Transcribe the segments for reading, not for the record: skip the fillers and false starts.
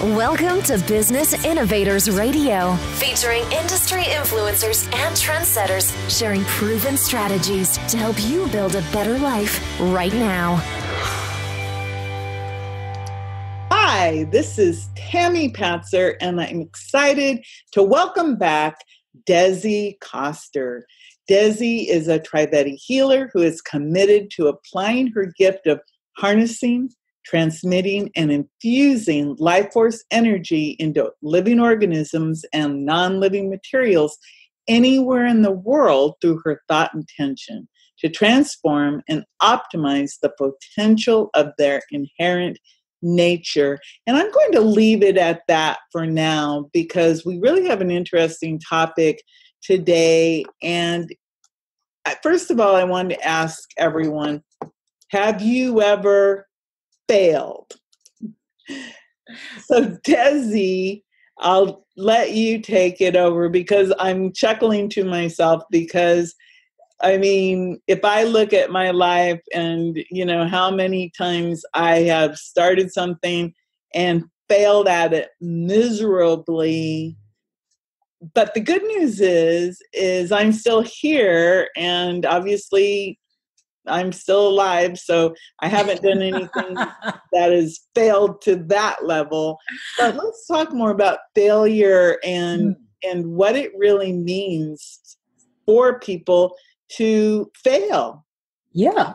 Welcome to Business Innovators Radio, featuring industry influencers and trendsetters sharing proven strategies to help you build a better life right now. Hi, this is Tammy Patzer, and I'm excited to welcome back Desi Coster. Desi is a Trivedi healer who is committed to applying her gift of harnessing, transmitting, and infusing life force energy into living organisms and non-living materials anywhere in the world through her thought intention to transform and optimize the potential of their inherent nature. And I'm going to leave it at that for now because we really have an interesting topic today. And first of all, I wanted to ask everyone, have you ever failed? So Desi, I'll let you take it over because I'm chuckling to myself because, I mean, if I look at my life and, you know, how many times I have started something and failed at it miserably. But the good news is I'm still here and obviously I'm still alive, so I haven't done anything that has failed to that level. But let's talk more about failure and what it really means for people to fail. Yeah,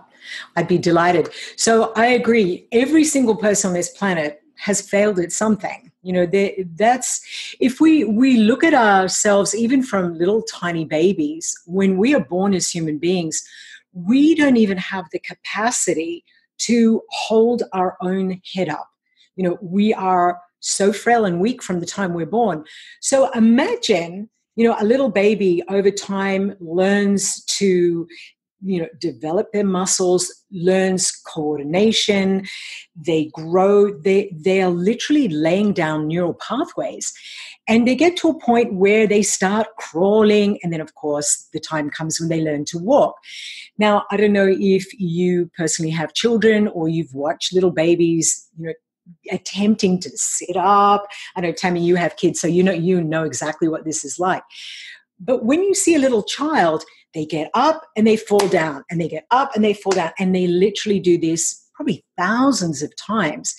I'd be delighted. So I agree. Every single person on this planet has failed at something. You know, that's if we look at ourselves, even from little tiny babies, when we are born as human beings, we don't even have the capacity to hold our own head up. You know, we are so frail and weak from the time we're born. So imagine, you know, a little baby over time learns to, you know, develop their muscles, learns coordination, they grow, they are literally laying down neural pathways. And they get to a point where they start crawling. And then, of course, the time comes when they learn to walk. Now, I don't know if you personally have children or you've watched little babies, you know, attempting to sit up. I know, Tammy, you have kids, so you know exactly what this is like. But when you see a little child, they get up and they fall down, and they get up and they fall down, and they literally do this probably thousands of times.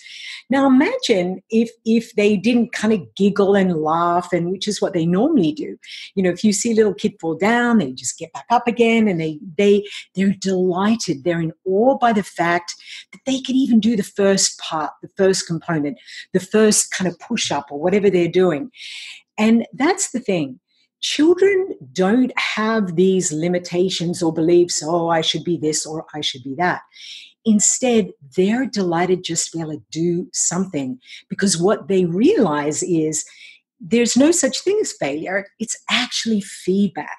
Now imagine if they didn't kind of giggle and laugh, and which is what they normally do. You know, if you see a little kid fall down, they just get back up again, and they're delighted. They're in awe by the fact that they can even do the first part, the first component, the first kind of push-up or whatever they're doing. And that's the thing. Children don't have these limitations or beliefs, oh, I should be this or I should be that. Instead, they're delighted just to be able to do something because what they realize is there's no such thing as failure. It's actually feedback.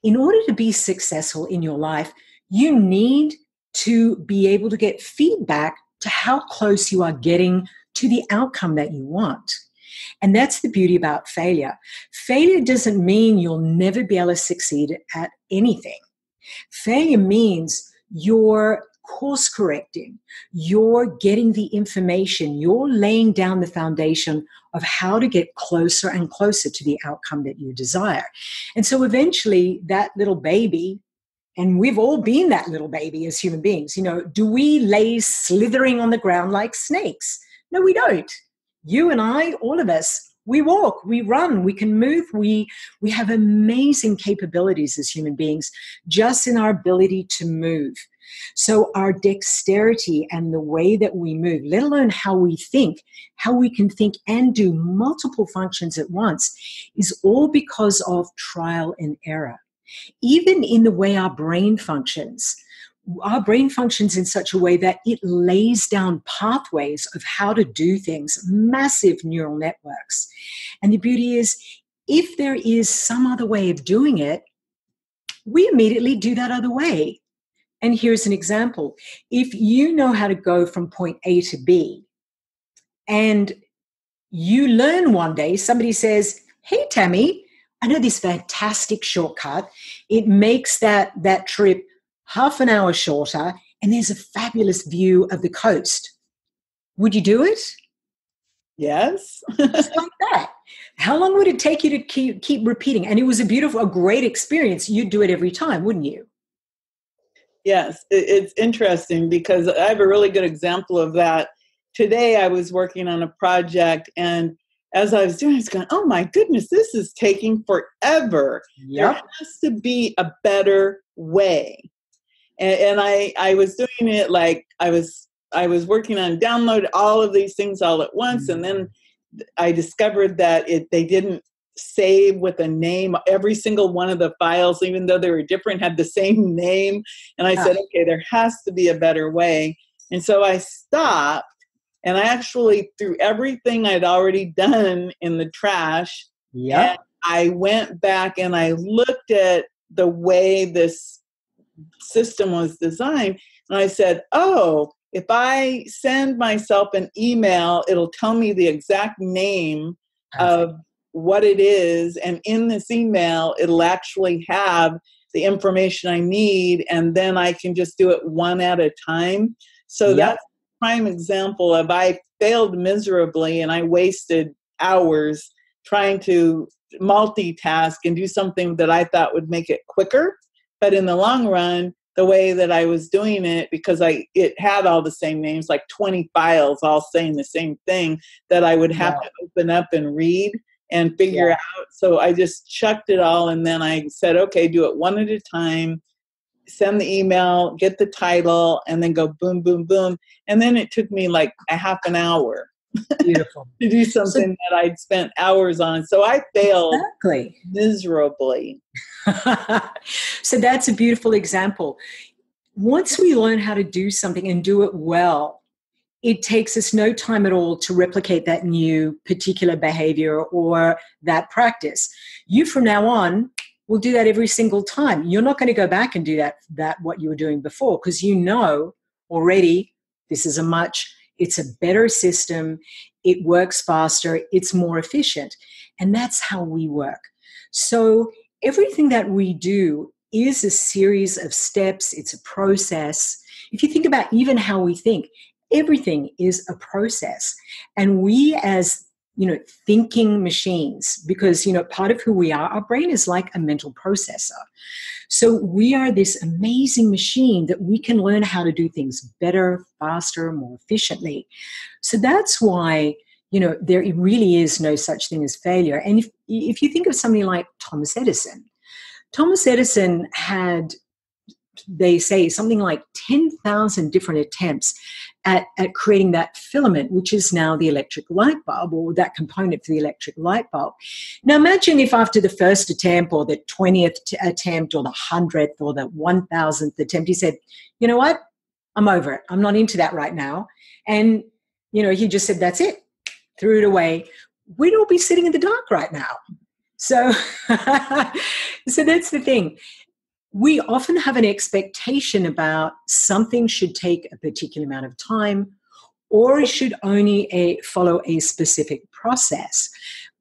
In order to be successful in your life, you need to be able to get feedback to how close you are getting to the outcome that you want. And that's the beauty about failure. Failure doesn't mean you'll never be able to succeed at anything. Failure means you're course correcting, you're getting the information, you're laying down the foundation of how to get closer and closer to the outcome that you desire. And so eventually that little baby, and we've all been that little baby as human beings, you know, do we lay slithering on the ground like snakes? No, we don't. You and I, all of us, we walk, we run, we can move. We have amazing capabilities as human beings just in our ability to move. So our dexterity and the way that we move, let alone how we think, how we can think and do multiple functions at once, is all because of trial and error. Even in the way our brain functions in such a way that it lays down pathways of how to do things, massive neural networks. And the beauty is, if there is some other way of doing it, we immediately do that other way. And here's an example. If you know how to go from point A to B, and you learn one day, somebody says, hey, Tammy, I know this fantastic shortcut. It makes that trip half an hour shorter, and there's a fabulous view of the coast. Would you do it? Yes. Just like that. How long would it take you to keep repeating? And it was a great experience. You'd do it every time, wouldn't you? Yes, it's interesting because I have a really good example of that. Today I was working on a project, and as I was doing, I was going, oh my goodness, this is taking forever. Yep. There has to be a better way. And I was doing it like I was working on download all of these things all at once, and then I discovered that they didn't save with a name. Every single one of the files, even though they were different, had the same name. And I said, okay, there has to be a better way. And so I stopped, and I actually threw everything I'd already done in the trash. Yeah. And I went back and I looked at the way this system was designed, and I said, oh, if I send myself an email, it'll tell me the exact name of what it is, and in this email it'll actually have the information I need, and then I can just do it one at a time. So that's a prime example of I failed miserably, and I wasted hours trying to multitask and do something that I thought would make it quicker. But in the long run, the way that I was doing it, because it had all the same names, like 20 files all saying the same thing, that I would have to open up and read and figure out. So I just chucked it all, and then I said, okay, do it one at a time, send the email, get the title, and then go boom, boom, boom. And then it took me like a half an hour. Beautiful. To do something that I'd spent hours on. So I failed miserably. So that's a beautiful example. Once we learn how to do something and do it well, it takes us no time at all to replicate that new particular behavior or that practice. You from now on will do that every single time. You're not going to go back and do that what you were doing before, because you know already it's a better system, it works faster, it's more efficient. And that's how we work. So everything that we do is a series of steps, it's a process. If you think about even how we think, everything is a process. And we as thinking machines, because, part of who we are, our brain is like a mental processor. So we are this amazing machine that we can learn how to do things better, faster, more efficiently. So that's why, there really is no such thing as failure. And if you think of somebody like Thomas Edison had, they say, something like 10,000 different attempts at creating that filament, which is now the electric light bulb, or that component for the electric light bulb. Now imagine if after the first attempt or the 20th attempt or the 100th or the 1,000th attempt, he said, you know what, I'm over it. I'm not into that right now. And, he just said, that's it, threw it away. We'd all be sitting in the dark right now. So, so that's the thing. We often have an expectation about something should take a particular amount of time, or it should only follow a specific process,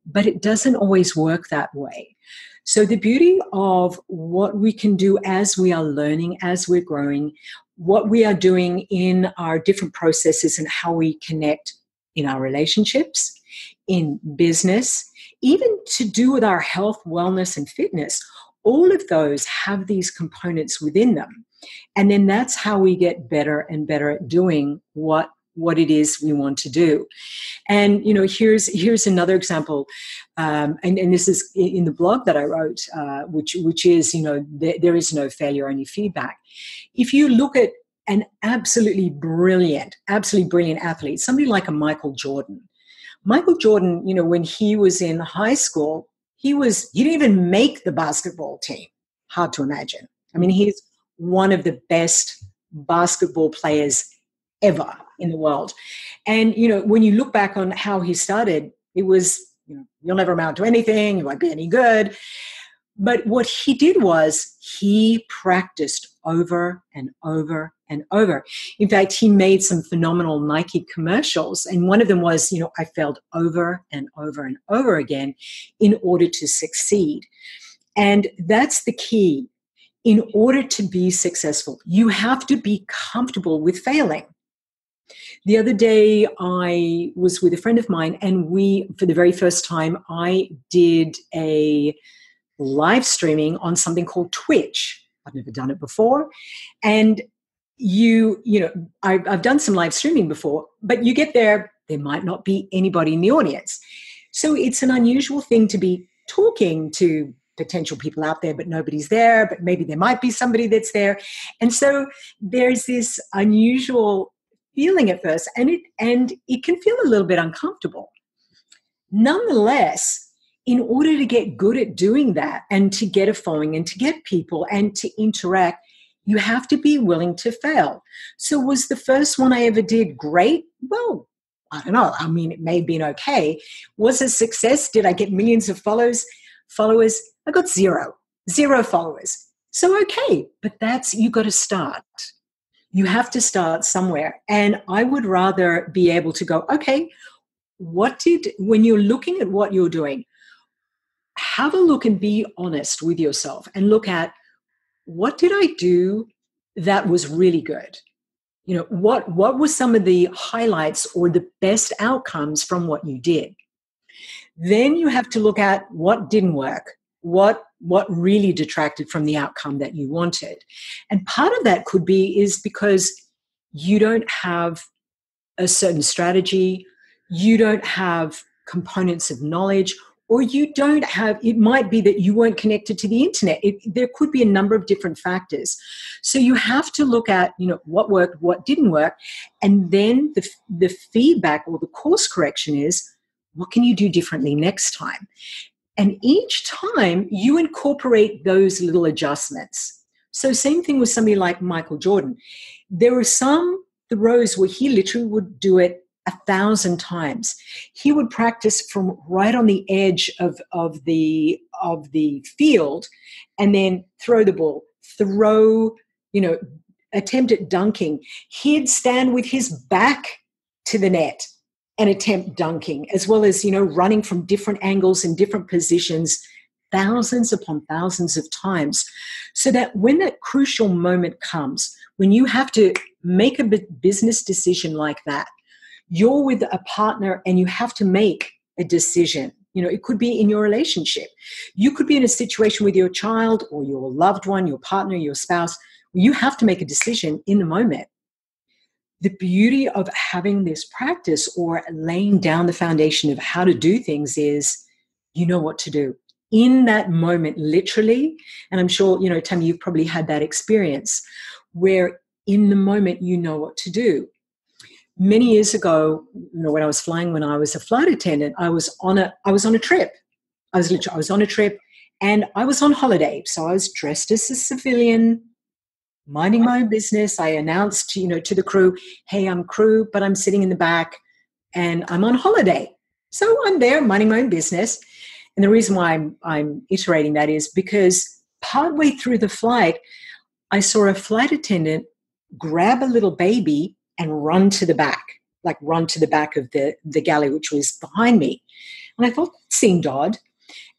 but it doesn't always work that way. So the beauty of what we can do as we are learning, as we're growing, what we are doing in our different processes and how we connect in our relationships, in business, even to do with our health, wellness, and fitness, all of those have these components within them. And then that's how we get better and better at doing what it is we want to do. And, here's another example. And this is in the blog that I wrote, which is, there is no failure, only feedback. If you look at an absolutely brilliant athlete, somebody like a Michael Jordan. Michael Jordan, when he was in high school, he didn't even make the basketball team. Hard to imagine. I mean, he's one of the best basketball players ever in the world. And, when you look back on how he started, it was, you'll never amount to anything, you won't be any good. But what he did was he practiced over and over and over. In fact, he made some phenomenal Nike commercials. And one of them was, I failed over and over and over again in order to succeed. And that's the key. In order to be successful, you have to be comfortable with failing. The other day, I was with a friend of mine, and for the very first time, I did a live streaming on something called Twitch. I've never done it before. And I've done some live streaming before, but you get there might not be anybody in the audience. So it's an unusual thing to be talking to potential people out there, but nobody's there, but maybe there might be somebody that's there. And so there's this unusual feeling at first, and it can feel a little bit uncomfortable. Nonetheless, in order to get good at doing that and to get a following and to get people and to interact, you have to be willing to fail. So was the first one I ever did great? Well, I don't know. I mean, it may have been okay. Was it a success? Did I get millions of followers? I got zero followers. So okay, but you got to start. You have to start somewhere. And I would rather be able to go, okay, when you're looking at what you're doing, have a look and be honest with yourself and look at, what did I do that was really good? What were some of the highlights or the best outcomes from what you did? Then you have to look at what didn't work, what really detracted from the outcome that you wanted. And part of that is because you don't have a certain strategy, you don't have components of knowledge, or it might be that you weren't connected to the internet. There could be a number of different factors. So you have to look at, what worked, what didn't work. And then the feedback or the course correction is, what can you do differently next time? And each time you incorporate those little adjustments. So same thing with somebody like Michael Jordan. There were some throws where he literally would do it 1,000 times. He would practice from right on the edge of the field and then throw the ball, attempt at dunking. He'd stand with his back to the net and attempt dunking, as well as, running from different angles and different positions, thousands upon thousands of times, so that when that crucial moment comes, when you have to make a business decision like that, you're with a partner and you have to make a decision. It could be in your relationship. You could be in a situation with your child or your loved one, your partner, your spouse. You have to make a decision in the moment. The beauty of having this practice or laying down the foundation of how to do things is you know what to do in that moment, literally. And I'm sure, Tammy, you've probably had that experience where in the moment you know what to do. Many years ago, when I was flying, when I was a flight attendant, I was on a trip. I was on a trip and I was on holiday. So I was dressed as a civilian, minding my own business. I announced, to the crew, hey, I'm crew, but I'm sitting in the back and I'm on holiday. So I'm there minding my own business. And the reason why I'm iterating that is because partway through the flight, I saw a flight attendant grab a little baby and run to the back of the galley, which was behind me. And I thought, that seemed odd.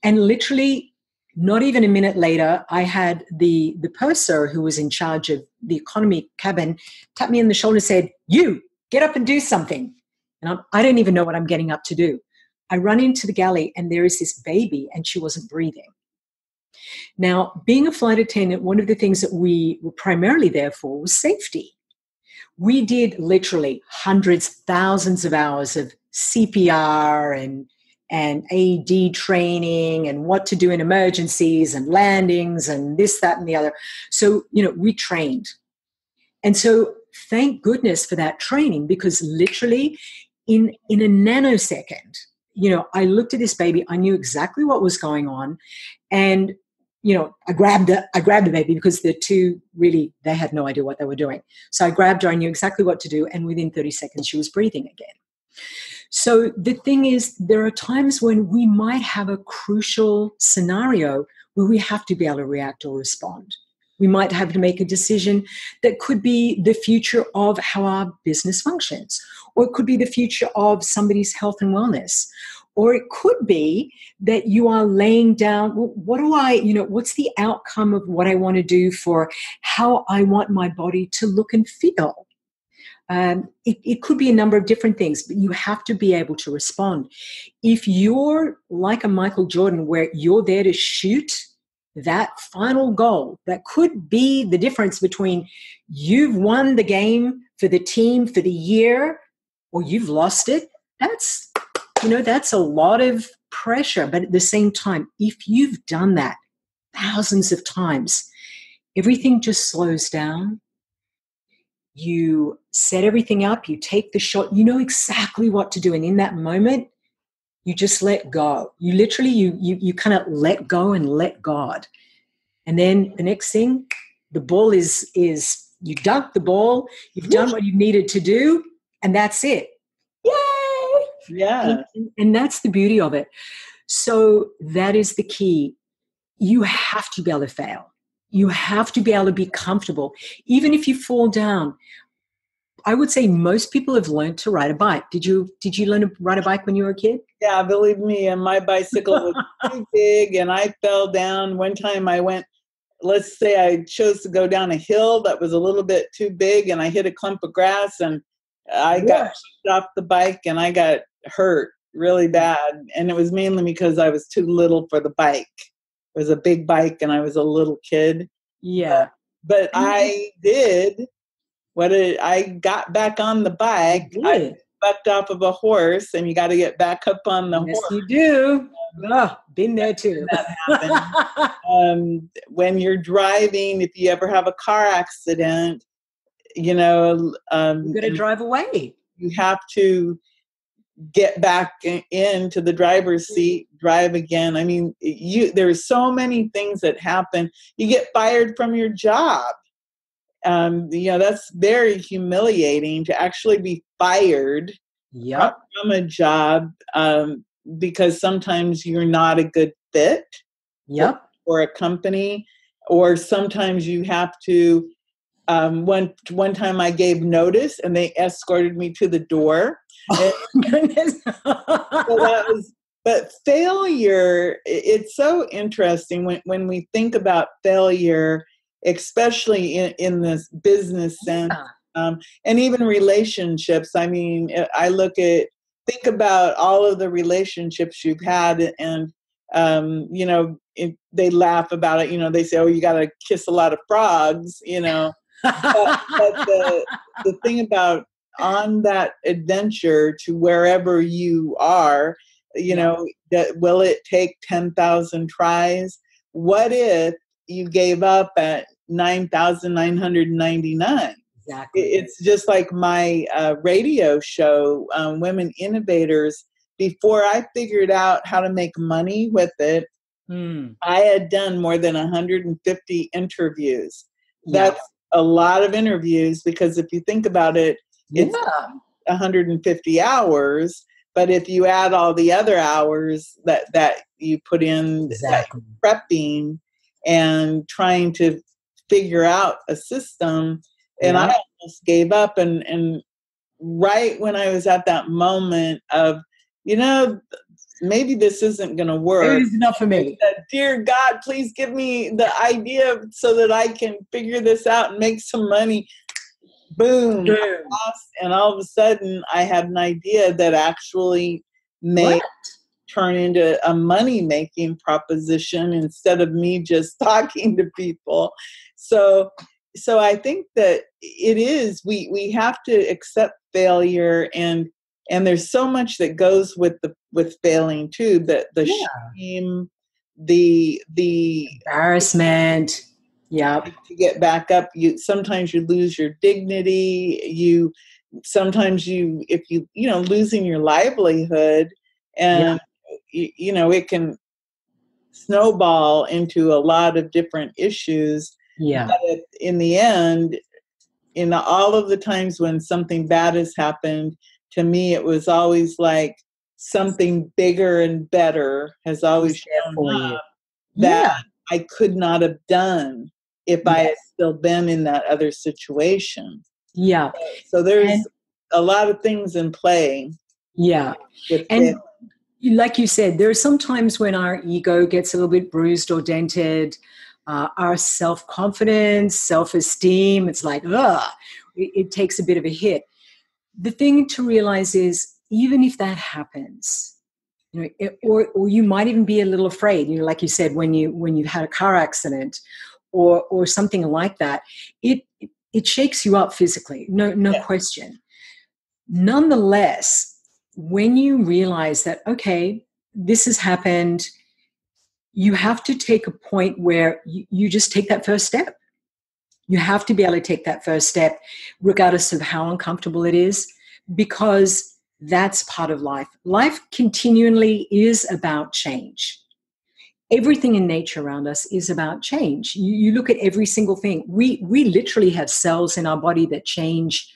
And literally, not even a minute later, I had the purser who was in charge of the economy cabin tap me on the shoulder and said, you, get up and do something. And I don't even know what I'm getting up to do. I run into the galley and there is this baby and she wasn't breathing. Now, being a flight attendant, one of the things that we were primarily there for was safety. We did literally hundreds, thousands of hours of CPR and AED training and what to do in emergencies and landings and this, that, and the other. So, we trained. And so thank goodness for that training, because literally in a nanosecond, I looked at this baby, I knew exactly what was going on. And I grabbed the baby because the two really, they had no idea what they were doing. So I grabbed her, I knew exactly what to do. And within 30 seconds, she was breathing again. So the thing is, there are times when we might have a crucial scenario where we have to be able to react or respond. We might have to make a decision that could be the future of how our business functions, or it could be the future of somebody's health and wellness. Or it could be that you are laying down, what's the outcome of what I want to do for how I want my body to look and feel? It could be a number of different things, but you have to be able to respond. If you're like a Michael Jordan, where you're there to shoot that final goal, that could be the difference between you've won the game for the team for the year or you've lost it. That's a lot of pressure. But at the same time, if you've done that thousands of times, everything just slows down. You set everything up, you take the shot, you know exactly what to do. And in that moment, you just let go. You literally, you kind of let go and let God. And then the next thing, the ball is you dunked the ball, you've done what you needed to do, and that's it. Yay! Yeah. And that's the beauty of it. So that is the key. You have to be able to fail. You have to be able to be comfortable. Even if you fall down, I would say most people have learned to ride a bike. Did you learn to ride a bike when you were a kid? Yeah, believe me, and my bicycle was too big and I fell down. One time I went, let's say I chose to go down a hill that was a little bit too big and I hit a clump of grass and I got pushed off the bike and I got hurt really bad. And it was mainly because I was too little for the bike. It was a big bike and I was a little kid. Yeah. But I got back on the bike. I bucked off of a horse, and you got to get back up on the horse. Yes, you do. Been there too. That happened. When you're driving, if you ever have a car accident, you got to drive away. You have to get back into the driver's seat, drive again. I mean, there's so many things that happen. You get fired from your job. That's very humiliating to actually be fired from a job because sometimes you're not a good fit for a company, or sometimes you have to. One time I gave notice and they escorted me to the door. Oh, goodness. But failure, it's so interesting when we think about failure, especially in this business sense, and even relationships. I mean, think about all of the relationships you've had, and they laugh about it. They say, "Oh, you got to kiss a lot of frogs," but the thing about on that adventure to wherever you are, that will it take 10,000 tries? What if you gave up at 9,999? Exactly. It's just like my radio show, Women Innovators. Before I figured out how to make money with it, I had done more than 150 interviews. That's a lot of interviews, because if you think about it, it's 150 hours. But if you add all the other hours that you put in, prepping and trying to figure out a system, and I almost gave up. And right when I was at that moment of, maybe this isn't going to work. It is enough for me. Dear God, please give me the idea so that I can figure this out and make some money. Boom. And all of a sudden I had an idea that actually turn into a money-making proposition instead of me just talking to people. So I think that it is, we have to accept failure, and there's so much that goes with failing too, the shame, the embarrassment. Yeah. To get back up, sometimes you lose your dignity. Sometimes losing your livelihood, and it can snowball into a lot of different issues. Yeah. But in the end, in all of the times when something bad has happened, to me, it was always like something bigger and better has always shown up that I could not have done if I had still been in that other situation. Yeah. So there's a lot of things in play. Yeah. And like you said, there are some times when our ego gets a little bit bruised or dented, our self-confidence, self-esteem, it's like, it takes a bit of a hit. the thing to realize is, even if that happens, or you might even be a little afraid, like you said, when you've had a car accident or something like that, it shakes you up physically, no question. Nonetheless, when you realize that, okay, this has happened, you have to take a point where you just take that first step. You have to be able to take that first step, regardless of how uncomfortable it is, because that's part of life. Life continually is about change. Everything in nature around us is about change. You look at every single thing. We literally have cells in our body that change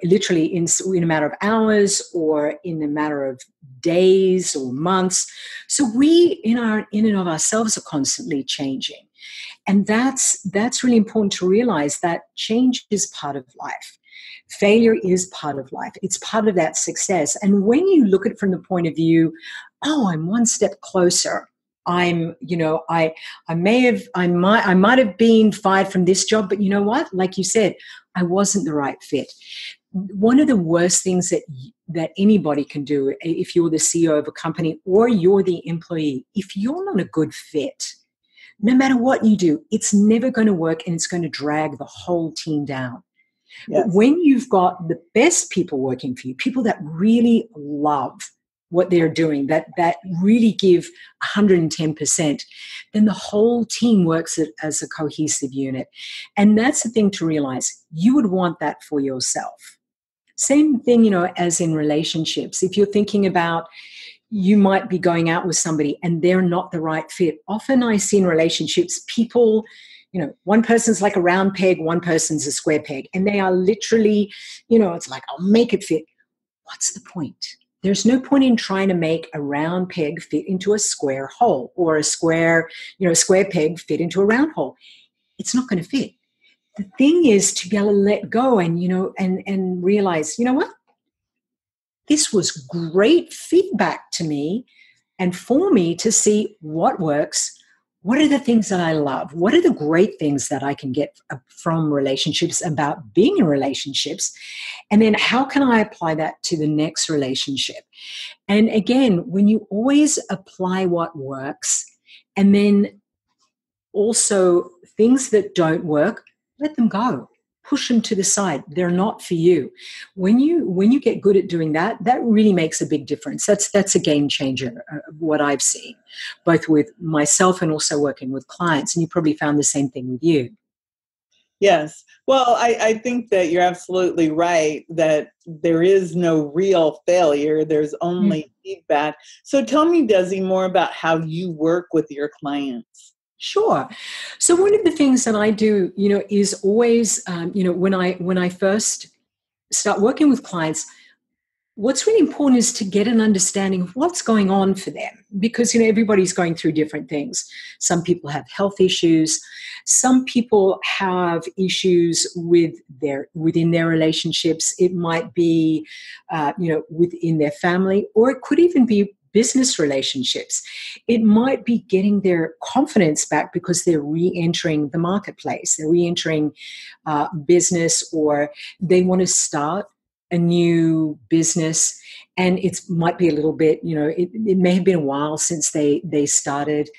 literally in a matter of hours or in a matter of days or months. So we in and of ourselves are constantly changing. And that's really important to realize, that change is part of life. Failure is part of life. It's part of that success. And when you look at it from the point of view, oh, I'm one step closer. I might have been fired from this job, but you know what? Like you said, I wasn't the right fit. One of the worst things that anybody can do, if you're the CEO of a company or you're the employee, if you're not a good fit, no matter what you do, it's never going to work, and it's going to drag the whole team down. Yes. But when you've got the best people working for you, people that really love what they're doing, that really give 110%, then the whole team works as a cohesive unit. And that's the thing to realize. You would want that for yourself. Same thing, as in relationships. If you're thinking about, you might be going out with somebody and they're not the right fit. Often I see in relationships, people, one person's like a round peg, one person's a square peg, and they are literally, it's like, I'll make it fit. What's the point? There's no point in trying to make a round peg fit into a square hole, or a square peg fit into a round hole. It's not going to fit. The thing is to be able to let go and, and realize, you know what? This was great feedback to me and for me to see what works. What are the things that I love? What are the great things that I can get from relationships, about being in relationships? And then how can I apply that to the next relationship? And again, when you always apply what works, and then also things that don't work, let them go. Push them to the side. They're not for you. When you get good at doing that, that really makes a big difference. That's a game changer, what I've seen, both with myself and also working with clients. And you probably found the same thing with you. Yes. Well, I think that you're absolutely right, that there is no real failure. There's only feedback. So tell me, Desi, more about how you work with your clients. Sure. So one of the things that I do, is always, when I first start working with clients, what's really important is to get an understanding of what's going on for them, because, everybody's going through different things. Some people have health issues. Some people have issues within their relationships. It might be, within their family, or it could even be business relationships. It might be getting their confidence back because they're re-entering the marketplace. They're re-entering business, or they want to start a new business, and it might be a little bit, it may have been a while since they started.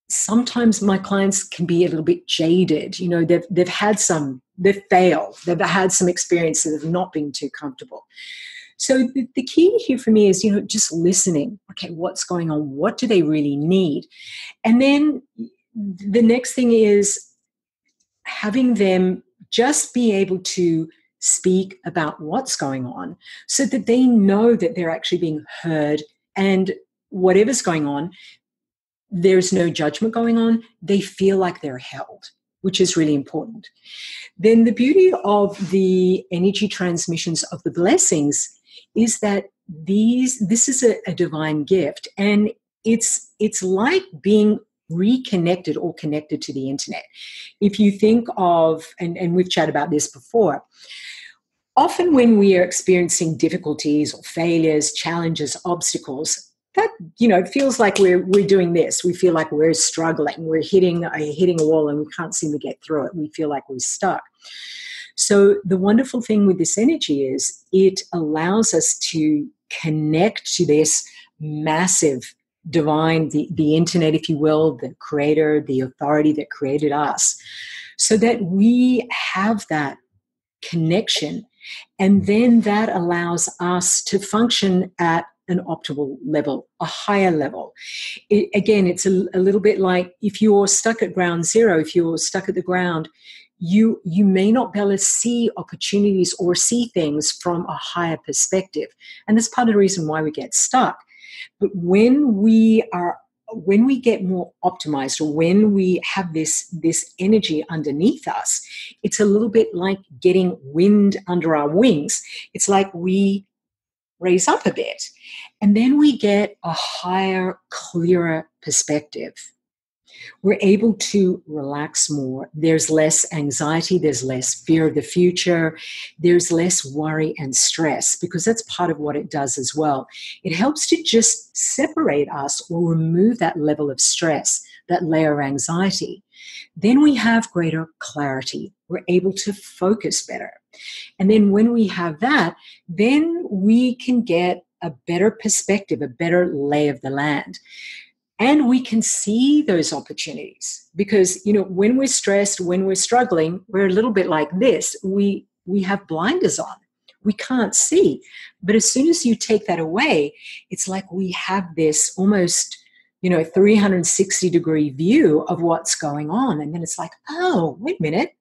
Sometimes my clients can be a little bit jaded. They've failed. They've had some experiences that have not been too comfortable. So the key here for me is, just listening. Okay, what's going on? What do they really need? And then the next thing is having them just be able to speak about what's going on, so that they know that they're actually being heard, and whatever's going on, there's no judgment going on. They feel like they're held, which is really important. Then the beauty of the energy transmissions of the blessings is that this is a divine gift, and it's like being reconnected or connected to the internet. If you think of, and we've chatted about this before, often when we are experiencing difficulties or failures, challenges, obstacles, that, it feels like we're doing this. We feel like we're struggling. We're hitting a wall and we can't seem to get through it. We feel like we're stuck. So the wonderful thing with this energy is it allows us to connect to this massive divine, the internet, if you will, the creator, the authority that created us, so that we have that connection. And then that allows us to function at an optimal level, a higher level. Again, it's a little bit like if you're stuck at ground zero, if you're stuck at the ground, you may not be able to see opportunities or see things from a higher perspective. And that's part of the reason why we get stuck. But when we get more optimized, or when we have this energy underneath us, it's a little bit like getting wind under our wings. It's like we raise up a bit, and then we get a higher, clearer perspective. We're able to relax more. There's less anxiety. There's less fear of the future. There's less worry and stress, because that's part of what it does as well. It helps to just separate us or remove that level of stress, that layer of anxiety. Then we have greater clarity. We're able to focus better. And then when we have that, then we can get a better perspective, a better lay of the land. And we can see those opportunities, because, when we're stressed, when we're struggling, we're a little bit like this. We have blinders on. We can't see. But as soon as you take that away, it's like we have this almost, 360-degree view of what's going on. And then it's like, oh, wait a minute.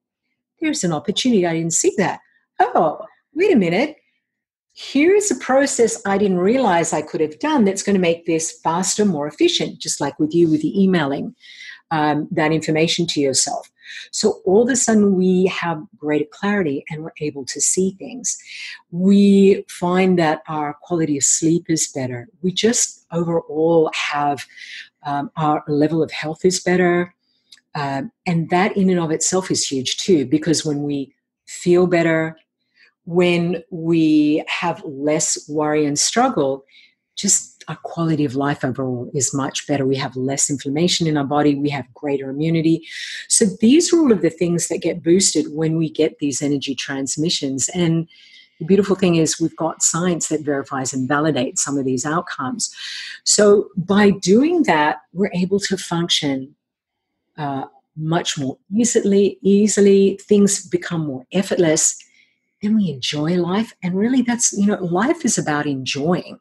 There's an opportunity. I didn't see that. Oh, wait a minute. Here's a process I didn't realize I could have done that's going to make this faster, more efficient, just like with you, with the emailing that information to yourself. So all of a sudden we have greater clarity and we're able to see things. We find that our quality of sleep is better. We just overall have our level of health is better. And that in and of itself is huge too, because when we feel better, when we have less worry and struggle, just our quality of life overall is much better. We have less inflammation in our body. We have greater immunity. So these are all of the things that get boosted when we get these energy transmissions. And the beautiful thing is we've got science that verifies and validates some of these outcomes. So by doing that, we're able to function much more easily. Things become more effortless. Then we enjoy life. And really that's, life is about enjoying.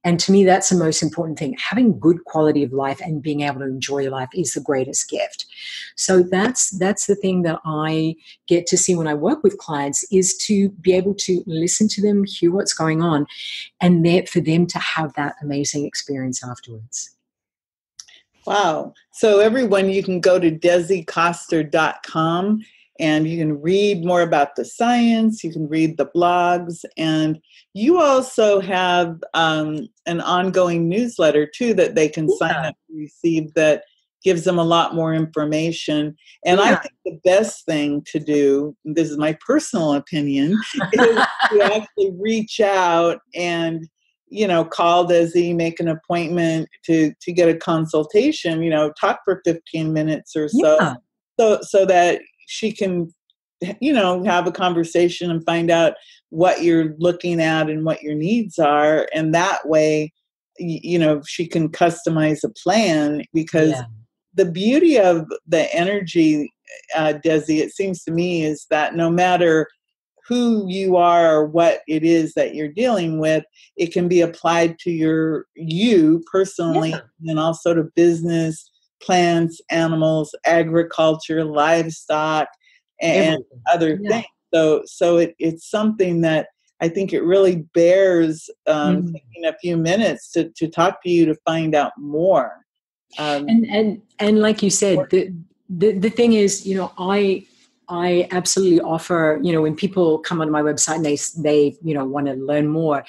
And to me, that's the most important thing. Having good quality of life and being able to enjoy life is the greatest gift. So that's the thing that I get to see when I work with clients, is to be able to listen to them, hear what's going on, and for them to have that amazing experience afterwards. Wow. So everyone, you can go to DesiCoster.com and you can read more about the science. You can read the blogs. And you also have an ongoing newsletter, too, that they can sign up to receive, that gives them a lot more information. And I think the best thing to do, this is my personal opinion, is to actually reach out and call Desi, make an appointment to get a consultation, talk for 15 minutes or so, so that she can, have a conversation and find out what you're looking at and what your needs are. And that way, she can customize a plan, because the beauty of the energy, Desi, it seems to me, is that no matter who you are or what it is that you're dealing with, it can be applied to you personally, and also to business, plants, animals, agriculture, livestock, and other things. So it's something that I think it really bears taking a few minutes to talk to you to find out more. And like you said, the thing is, I absolutely offer, when people come onto my website and they want to learn more,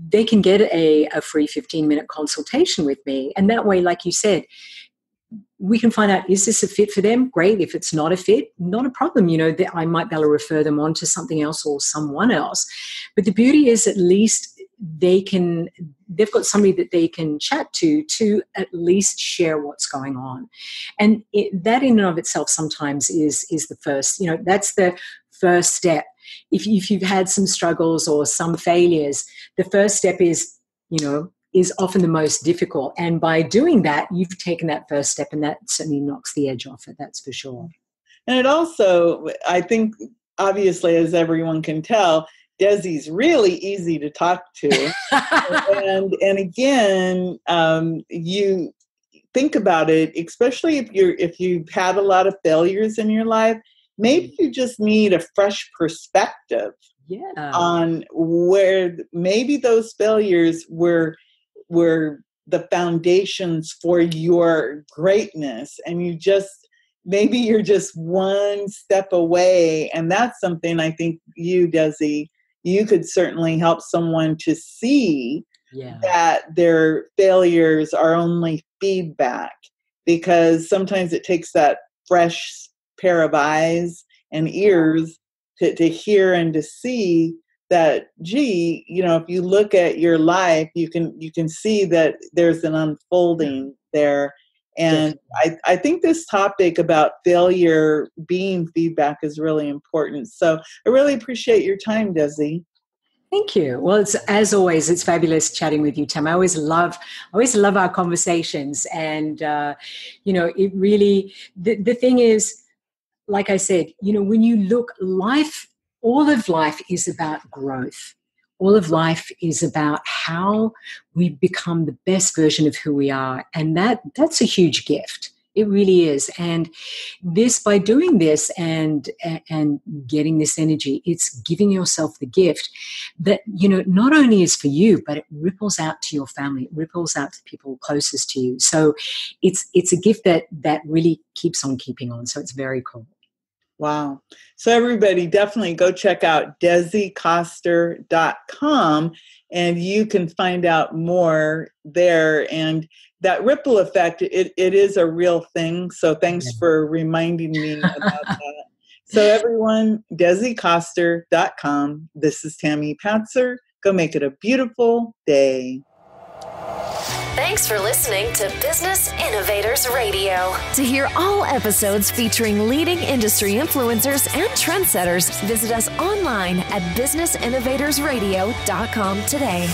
they can get a free 15-minute consultation with me. And that way, like you said, we can find out, is this a fit for them? Great. If it's not a fit, not a problem. I might be able to refer them on to something else or someone else. But the beauty is, at least they've got somebody that they can chat to at least share what's going on. And that in and of itself sometimes is the first, that's the first step. If you've had some struggles or some failures, the first step is often the most difficult. And by doing that, you've taken that first step, and that certainly knocks the edge off it, that's for sure. And it also, I think, obviously, as everyone can tell, Desi's really easy to talk to. and again, you think about it, especially if you've had a lot of failures in your life, maybe you just need a fresh perspective on where maybe those failures were the foundations for your greatness, and maybe you're just one step away. And that's something I think Desi, you could certainly help someone to see that their failures are only feedback, because sometimes it takes that fresh pair of eyes and ears to hear and to see that, gee, if you look at your life, you can see that there's an unfolding there. And I think this topic about failure being feedback is really important. So I really appreciate your time, Desi. Thank you. Well, as always, it's fabulous chatting with you, Tam. I always love our conversations. And, it really, the thing is, like I said, when you look, all of life is about growth. All of life is about how we become the best version of who we are. And that's a huge gift. It really is. And by doing this and getting this energy, it's giving yourself the gift that, not only is for you, but it ripples out to your family, it ripples out to people closest to you. So it's a gift that really keeps on keeping on. So it's very cool. Wow. So everybody definitely go check out DesiCoster.com, and you can find out more there. And that ripple effect, it is a real thing. So thanks for reminding me about that. So everyone, DesiCoster.com. This is Tammy Patzer. Go make it a beautiful day. Thanks for listening to Business Innovators Radio. To hear all episodes featuring leading industry influencers and trendsetters, visit us online at businessinnovatorsradio.com today.